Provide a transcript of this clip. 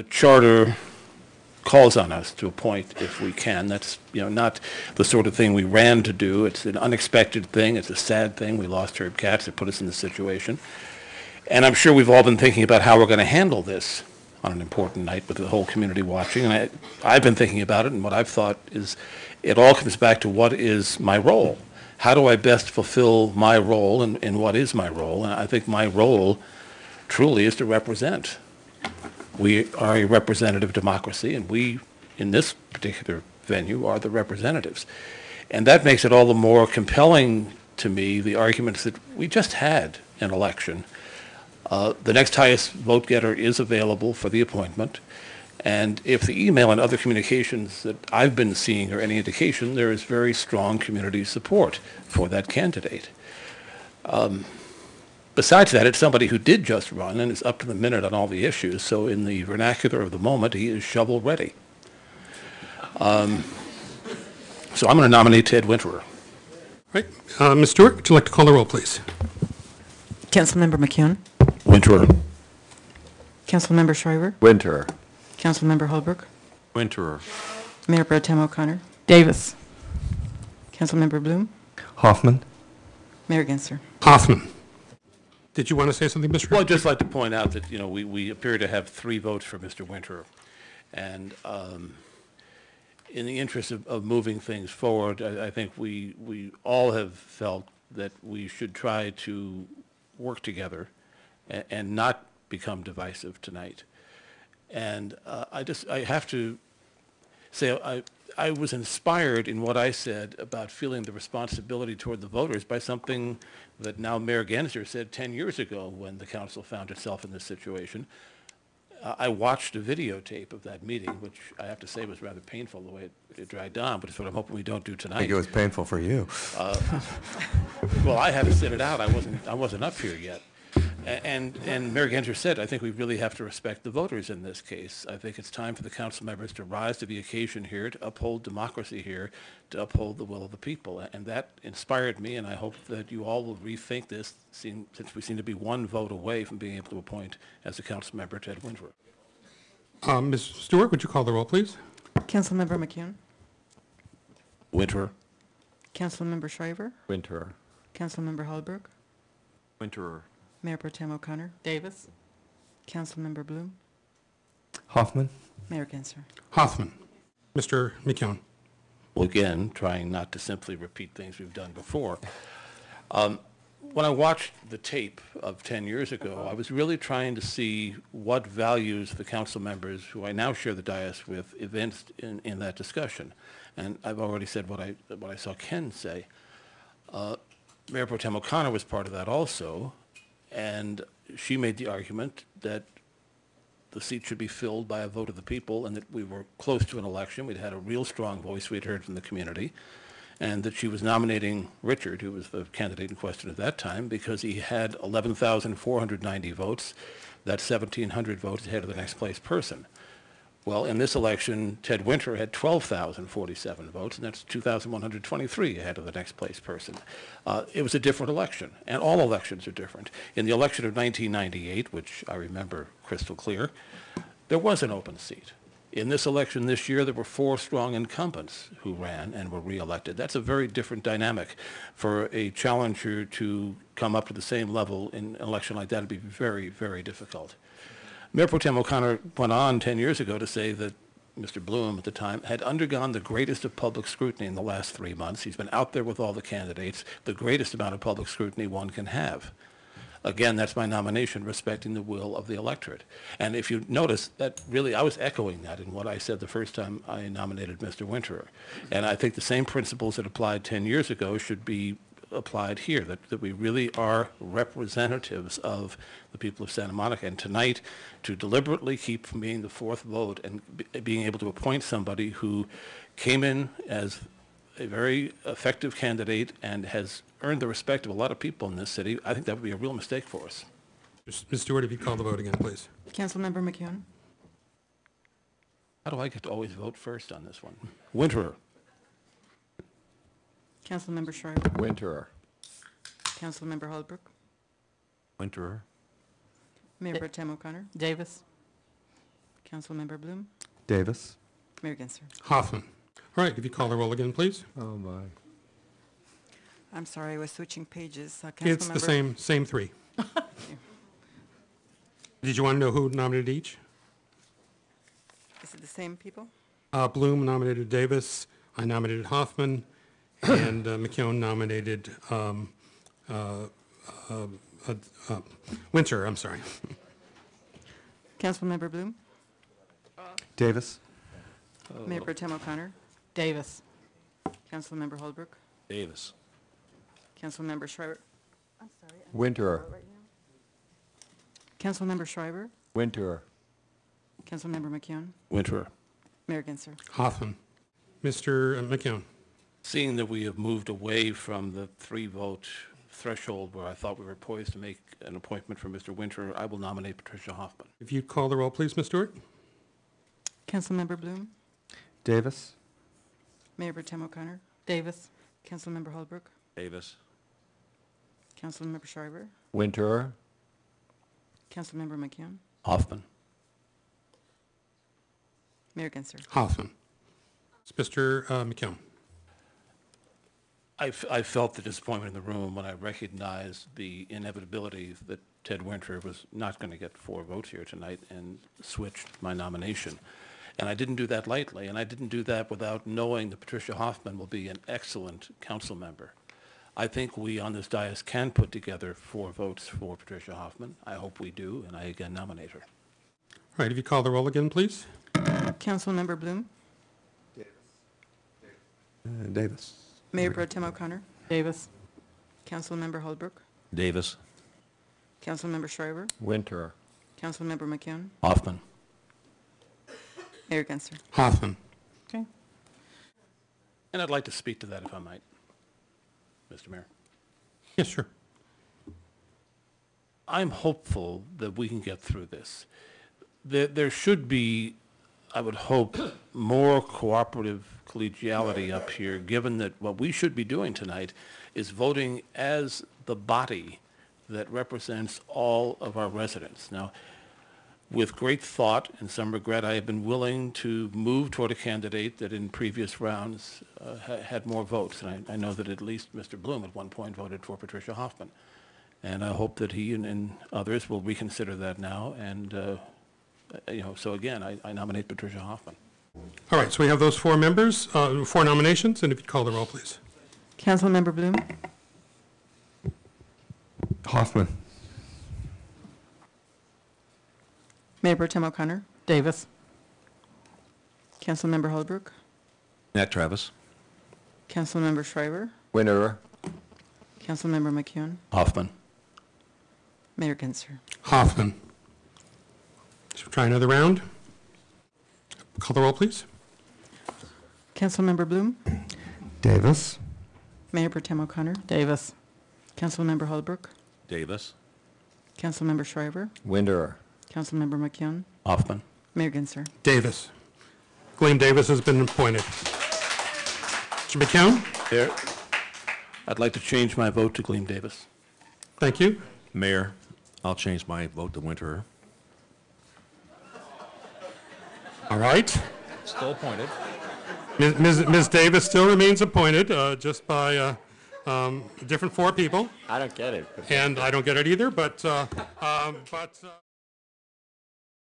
the charter calls on us to appoint if we can. That's, not the sort of thing we ran to do. It's an unexpected thing. It's a sad thing. We lost Herb Katz. It put us in this situation. And I'm sure we've all been thinking about how we're going to handle this on an important night with the whole community watching. And I've been thinking about it, and what I've thought is it all comes back to what is my role. How do I best fulfill my role, and what is my role? And I think my role truly is to represent. We are a representative democracy, and we, in this particular venue, are the representatives. And that makes it all the more compelling to me, the arguments that we just had an election. The next highest vote getter is available for the appointment. And if the email and other communications that I've been seeing are any indication, there is very strong community support for that candidate. Besides that, it's somebody who did just run and is up to the minute on all the issues. So in the vernacular of the moment, he is shovel ready. So I'm going to nominate Ted Winterer. Right. Ms. Stewart, would you like to call the roll, please? Councilmember McCune. Winterer. Councilmember Shriver. Winterer. Councilmember Holbrook. Winterer. Mayor Pro Tem O'Connor. Davis. Councilmember Bloom. Hoffman. Mayor Gensler. Hoffman. Did you want to say something, Mr. Well, I'd just like to point out that, we appear to have 3 votes for Mr. Winterer. And in the interest of moving things forward, I think we all have felt that we should try to work together and not become divisive tonight. And I have to say, I was inspired in what I said about feeling the responsibility toward the voters by something that now Mayor Gensler said 10 years ago when the council found itself in this situation. I watched a videotape of that meeting, which I have to say was rather painful the way it dragged on, but it's what I'm hoping we don't do tonight. I think it was painful for you. Well, I had to sit it out. I wasn't up here yet. And Mayor Gensler said, I think we really have to respect the voters in this case. I think it's time for the council members to rise to the occasion here, to uphold democracy here, to uphold the will of the people. And that inspired me, and I hope that you all will rethink this, since we seem to be one vote away from being able to appoint as a council member Ted Winterer. Ms. Stewart, would you call the roll, please? Councilmember McCune. Winterer. Councilmember Shriver. Winterer. Councilmember Holbrook. Winterer. Mayor Pro Tem O'Connor. Davis. Councilmember Bloom. Hoffman. Mayor Gensler. Hoffman. Mr. McCune. Well, again, trying not to simply repeat things we've done before. When I watched the tape of 10 years ago, I was really trying to see what values the council members, who I now share the dais with, evinced in that discussion. And I've already said what I saw Ken say. Mayor Pro Tem O'Connor was part of that also, and she made the argument that the seat should be filled by a vote of the people, and that we were close to an election. We'd had a real strong voice we'd heard from the community, and that she was nominating Richard, who was the candidate in question at that time, because he had 11,490 votes. That's 1,700 votes ahead of the next place person. Well, in this election, Ted Winterer had 12,047 votes, and that's 2,123 ahead of the next place person. It was a different election, and all elections are different. In the election of 1998, which I remember crystal clear, there was an open seat. In this election this year, there were 4 strong incumbents who ran and were reelected. That's a very different dynamic. For a challenger to come up to the same level in an election like that would be very, very difficult. Mayor Pro Tem O'Connor went on 10 years ago to say that Mr. Bloom at the time had undergone the greatest of public scrutiny in the last 3 months. He's been out there with all the candidates, the greatest amount of public scrutiny one can have. Again, that's my nomination, respecting the will of the electorate. And if you notice, that really, I was echoing that in what I said the first time I nominated Mr. Winterer. And I think the same principles that applied 10 years ago should be applied here, that we really are representatives of the people of Santa Monica. And tonight, to deliberately keep from being the 4th vote and being able to appoint somebody who came in as a very effective candidate and has earned the respect of a lot of people in this city, I think that would be a real mistake for us. Ms. Stewart, if you call the vote again, please. Councilmember McCune. How do I get to always vote first on this one? Winterer. Councilmember Shriver. Winterer. Councilmember Holbrook. Winterer. Mayor Pro Tem O'Connor. Davis. Councilmember Bloom, Davis. Mayor Gensler. Hoffman. All right, if you call the roll again, please. Oh, my. I'm sorry, I was switching pages. It's the same three. Did you want to know who nominated each? Is it the same people? Bloom nominated Davis, I nominated Hoffman, and McKeown nominated Winter, I'm sorry. Councilmember Bloom, Davis. Mayor Pro Tem O'Connor, Davis. Councilmember Holbrook, Davis. Councilmember Schreiber. I'm sorry. Winterer. Councilmember Schreiber, Winterer. Councilmember McKeown, Winterer. Mayor Gensler. Hoffman. Mr. McKeown. Seeing that we have moved away from the three-vote threshold where I thought we were poised to make an appointment for Mr. Winter, I will nominate Patricia Hoffman. If you'd call the roll, please, Ms. Stewart. Councilmember Bloom, Davis. Mayor Pro Tem O'Connor, Davis. Councilmember Holbrook, Davis. Councilmember Schreiber, Winterer. Councilmember McKeown, Hoffman. Mayor Gensler. Hoffman. It's Mr. McKeown. I felt the disappointment in the room when I recognized the inevitability that Ted Winter was not going to get 4 votes here tonight and switched my nomination. And I didn't do that lightly, and I didn't do that without knowing that Patricia Hoffman will be an excellent council member. I think we on this dais can put together 4 votes for Patricia Hoffman. I hope we do, and I again nominate her. All right, if you call the roll again, please. Councilmember Bloom, Davis. Mayor Pro Tem O'Connor, Davis. Councilmember Holbrook, Davis. Councilmember Schreiber, Winterer. Councilmember McKeown, Hoffman. Mayor Gensler. Hoffman. Okay. And I'd like to speak to that if I might, Mr. Mayor. Yes, sure. I'm hopeful that we can get through this. There should be, I would hope, more cooperative collegiality up here, given that what we should be doing tonight is voting as the body that represents all of our residents. Now, with great thought and some regret, I have been willing to move toward a candidate that in previous rounds had more votes. And I know that at least Mr. Bloom at one point voted for Patricia Hoffman. And I hope that he and others will reconsider that now. And, so again, I nominate Patricia Hoffman. All right, so we have those 4 members, 4 nominations, and if you'd call the roll, please. Councilmember Bloom, Hoffman. Mayor Pro Tem O'Connor, Davis. Councilmember Holbrook, Nat Travis. Councilmember Schreiber, Winterer. Councilmember McKeown, Hoffman. Mayor Gensler. Hoffman. Should we try another round? Call the roll, please. Councilmember Bloom, Davis. Mayor Pro Tem O'Connor, Davis. Councilmember Holbrook, Davis. Councilmember Schreiber, Winterer. Councilmember McKeown, Hoffman. Mayor Gensler. Davis. Gleam Davis has been appointed. Mr. McKeown? There. I'd like to change my vote to Gleam Davis. Thank you. Mayor, I'll change my vote to Winterer. All right. Still appointed. Ms. Davis still remains appointed, just by different 4 people. I don't get it. And I don't get it either, but